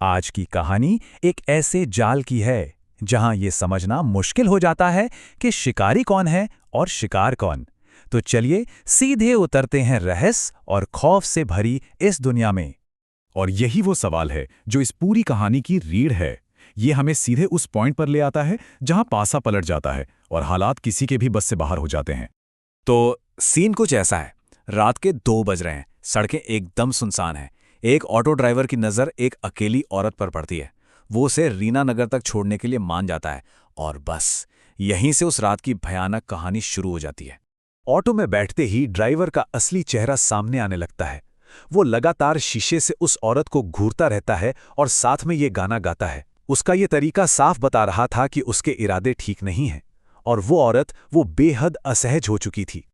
आज की कहानी एक ऐसे जाल की है जहां ये समझना मुश्किल हो जाता है कि शिकारी कौन है और शिकार कौन। तो चलिए सीधे उतरते हैं रहस्य और खौफ से भरी इस दुनिया में। और यही वो सवाल है जो इस पूरी कहानी की रीढ़ है। ये हमें सीधे उस पॉइंट पर ले आता है जहां पासा पलट जाता है और हालात किसी के भी बस से बाहर हो जाते हैं। तो सीन कुछ ऐसा है। रात के 2 बज रहे हैं, सड़कें एकदम सुनसान हैं। एक ऑटो ड्राइवर की नज़र एक अकेली औरत पर पड़ती है। वो उसे रीना नगर तक छोड़ने के लिए मान जाता है और बस यहीं से उस रात की भयानक कहानी शुरू हो जाती है। ऑटो में बैठते ही ड्राइवर का असली चेहरा सामने आने लगता है। वो लगातार शीशे से उस औरत को घूरता रहता है और साथ में ये गाना गाता है। उसका ये तरीका साफ बता रहा था कि उसके इरादे ठीक नहीं हैं और वो औरत वो बेहद असहज हो चुकी थी।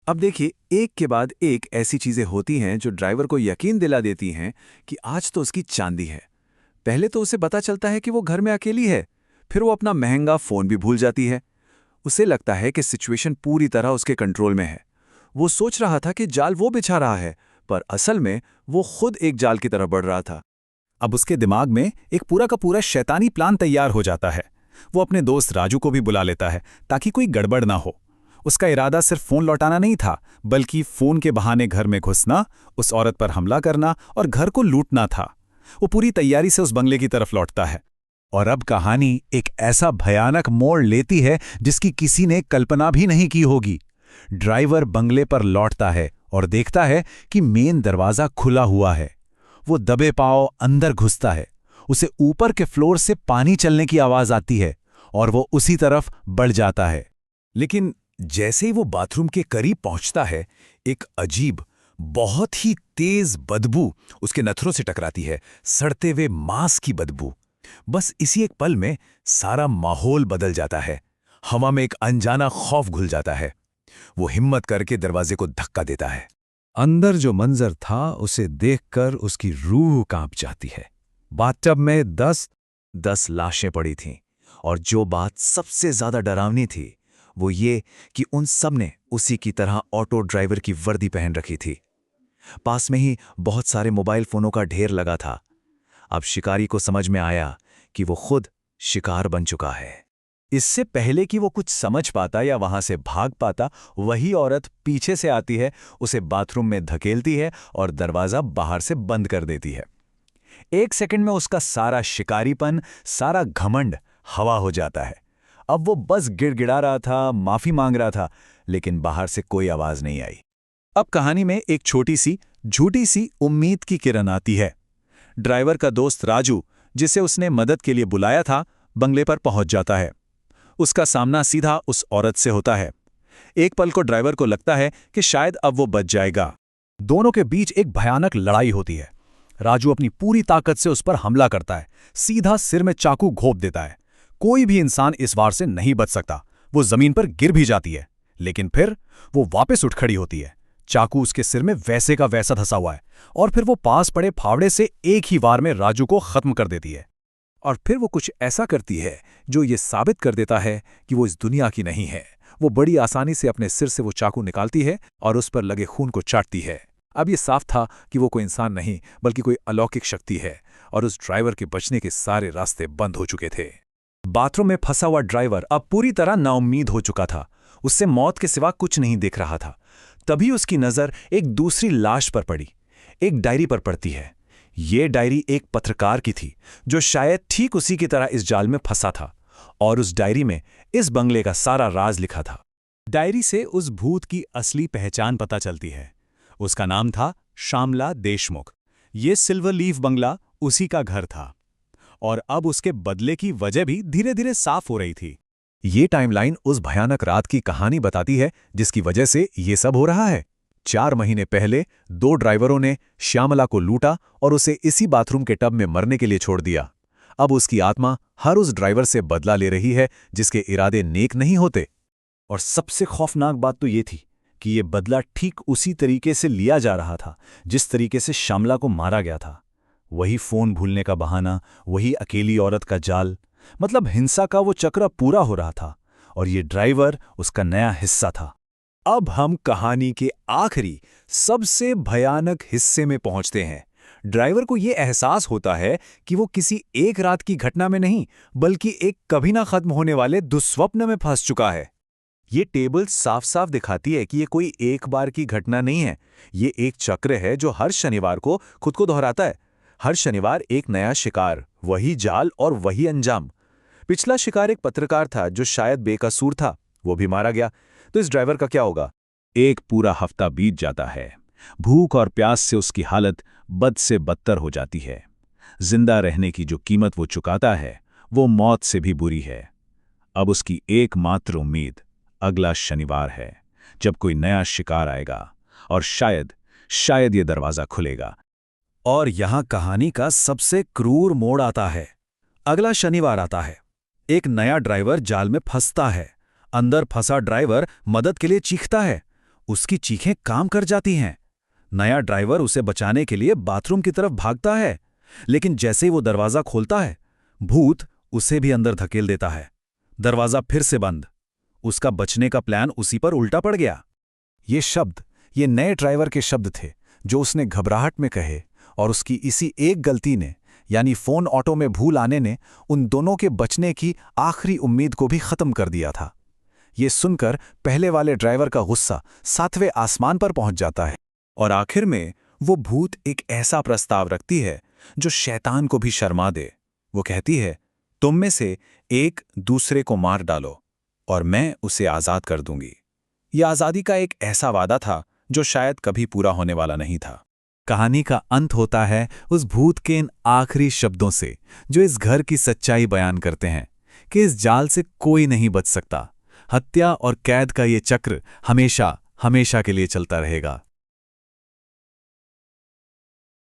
अब देखिए, एक के बाद एक ऐसी चीज़ें होती हैं जो ड्राइवर को यकीन दिला देती हैं कि आज तो उसकी चांदी है। पहले तो उसे पता चलता है कि वो घर में अकेली है, फिर वो अपना महंगा फ़ोन भी भूल जाती है। उसे लगता है कि सिचुएशन पूरी तरह उसके कंट्रोल में है। वो सोच रहा था कि जाल वो बिछा रहा है, पर असल में वो खुद एक जाल की तरफ बढ़ रहा था। अब उसके दिमाग में एक पूरा का पूरा शैतानी प्लान तैयार हो जाता है। वो अपने दोस्त राजू को भी बुला लेता है ताकि कोई गड़बड़ ना हो। उसका इरादा सिर्फ फोन लौटाना नहीं था, बल्कि फोन के बहाने घर में घुसना, उस औरत पर हमला करना और घर को लूटना था। वो पूरी तैयारी से उस बंगले की तरफ लौटता है। और अब कहानी एक ऐसा भयानक मोड़ लेती है जिसकी किसी ने कल्पना भी नहीं की होगी। ड्राइवर बंगले पर लौटता है और देखता है कि मेन दरवाजा खुला हुआ है। वो दबे पांव अंदर घुसता है। उसे ऊपर के फ्लोर से पानी चलने की आवाज आती है और वो उसी तरफ बढ़ जाता है। लेकिन जैसे ही वो बाथरूम के करीब पहुंचता है, एक अजीब, बहुत ही तेज बदबू उसके नथनों से टकराती है। सड़ते हुए मांस की बदबू। बस इसी एक पल में सारा माहौल बदल जाता है। हवा में एक अनजाना खौफ घुल जाता है। वो हिम्मत करके दरवाजे को धक्का देता है। अंदर जो मंजर था उसे देखकर उसकी रूह कांप जाती है। बाथटब में 10 लाशें पड़ी थीं, और जो बात सबसे ज्यादा डरावनी थी वो ये कि उन सब ने उसी की तरह ऑटो ड्राइवर की वर्दी पहन रखी थी। पास में ही बहुत सारे मोबाइल फोनों का ढेर लगा था। अब शिकारी को समझ में आया कि वो खुद शिकार बन चुका है। इससे पहले कि वो कुछ समझ पाता या वहां से भाग पाता, वही औरत पीछे से आती है, उसे बाथरूम में धकेलती है और दरवाजा बाहर से बंद कर देती है। 1 सेकंड में उसका सारा शिकारीपन, सारा घमंड हवा हो जाता है। अब वो बस गिड़गिड़ा रहा था, माफी मांग रहा था, लेकिन बाहर से कोई आवाज नहीं आई। अब कहानी में एक छोटी सी झूठी सी उम्मीद की किरण आती है। ड्राइवर का दोस्त राजू, जिसे उसने मदद के लिए बुलाया था, बंगले पर पहुंच जाता है। उसका सामना सीधा उस औरत से होता है। एक पल को ड्राइवर को लगता है कि शायद अब वो बच जाएगा। दोनों के बीच एक भयानक लड़ाई होती है। राजू अपनी पूरी ताकत से उस पर हमला करता है, सीधा सिर में चाकू घोंप देता है। कोई भी इंसान इस वार से नहीं बच सकता। वो जमीन पर गिर भी जाती है, लेकिन फिर वो वापस उठ खड़ी होती है। चाकू उसके सिर में वैसे का वैसा धंसा हुआ है, और फिर वो पास पड़े फावड़े से एक ही वार में राजू को खत्म कर देती है। और फिर वो कुछ ऐसा करती है जो ये साबित कर देता है कि वो इस दुनिया की नहीं है। वो बड़ी आसानी से अपने सिर से वो चाकू निकालती है और उस पर लगे खून को चाटती है। अब ये साफ था कि वो कोई इंसान नहीं, बल्कि कोई अलौकिक शक्ति है, और उस ड्राइवर के बचने के सारे रास्ते बंद हो चुके थे। बाथरूम में फंसा हुआ ड्राइवर अब पूरी तरह नाउम्मीद हो चुका था। उससे मौत के सिवा कुछ नहीं दिख रहा था। तभी उसकी नजर एक दूसरी लाश पर पड़ी। एक डायरी पर पड़ती है। ये डायरी एक पत्रकार की थी जो शायद ठीक उसी की तरह इस जाल में फंसा था, और उस डायरी में इस बंगले का सारा राज लिखा था। डायरी से उस भूत की असली पहचान पता चलती है। उसका नाम था श्यामला देशमुख। ये सिल्वर लीफ बंगला उसी का घर था, और अब उसके बदले की वजह भी धीरे धीरे साफ हो रही थी। ये टाइमलाइन उस भयानक रात की कहानी बताती है जिसकी वजह से ये सब हो रहा है। 4 महीने पहले 2 ड्राइवरों ने श्यामला को लूटा और उसे इसी बाथरूम के टब में मरने के लिए छोड़ दिया। अब उसकी आत्मा हर उस ड्राइवर से बदला ले रही है जिसके इरादे नेक नहीं होते। और सबसे खौफनाक बात तो ये थी कि ये बदला ठीक उसी तरीके से लिया जा रहा था जिस तरीके से श्यामला को मारा गया था। वही फोन भूलने का बहाना, वही अकेली औरत का जाल, मतलब हिंसा का वो चक्र पूरा हो रहा था, और ये ड्राइवर उसका नया हिस्सा था। अब हम कहानी के आखिरी सबसे भयानक हिस्से में पहुंचते हैं। ड्राइवर को ये एहसास होता है कि वो किसी एक रात की घटना में नहीं, बल्कि एक कभी ना खत्म होने वाले दुस्वप्न में फंस चुका है। ये टेबल साफ साफ दिखाती है कि ये कोई एक बार की घटना नहीं है। ये एक चक्र है जो हर शनिवार को खुद को दोहराता है। हर शनिवार एक नया शिकार, वही जाल और वही अंजाम। पिछला शिकार एक पत्रकार था जो शायद बेकसूर था, वो भी मारा गया। तो इस ड्राइवर का क्या होगा? एक पूरा हफ्ता बीत जाता है। भूख और प्यास से उसकी हालत बद से बदतर हो जाती है। जिंदा रहने की जो कीमत वो चुकाता है वो मौत से भी बुरी है। अब उसकी एकमात्र उम्मीद अगला शनिवार है, जब कोई नया शिकार आएगा और शायद ये दरवाजा खुलेगा। और यहां कहानी का सबसे क्रूर मोड़ आता है। अगला शनिवार आता है। एक नया ड्राइवर जाल में फंसता है। अंदर फंसा ड्राइवर मदद के लिए चीखता है। उसकी चीखें काम कर जाती हैं। नया ड्राइवर उसे बचाने के लिए बाथरूम की तरफ भागता है, लेकिन जैसे ही वो दरवाजा खोलता है, भूत उसे भी अंदर धकेल देता है। दरवाजा फिर से बंद। उसका बचने का प्लान उसी पर उल्टा पड़ गया। ये शब्द, ये नए ड्राइवर के शब्द थे जो उसने घबराहट में कहे, और उसकी इसी एक गलती ने, यानी फोन ऑटो में भूल आने ने, उन दोनों के बचने की आखिरी उम्मीद को भी खत्म कर दिया था। ये सुनकर पहले वाले ड्राइवर का गुस्सा 7वें आसमान पर पहुंच जाता है, और आखिर में वो भूत एक ऐसा प्रस्ताव रखती है जो शैतान को भी शर्मा दे। वो कहती है, तुम में से एक दूसरे को मार डालो और मैं उसे आज़ाद कर दूंगी। यह आज़ादी का एक ऐसा वादा था जो शायद कभी पूरा होने वाला नहीं था। कहानी का अंत होता है उस भूत के इन आखिरी शब्दों से, जो इस घर की सच्चाई बयान करते हैं कि इस जाल से कोई नहीं बच सकता। हत्या और कैद का ये चक्र हमेशा के लिए चलता रहेगा।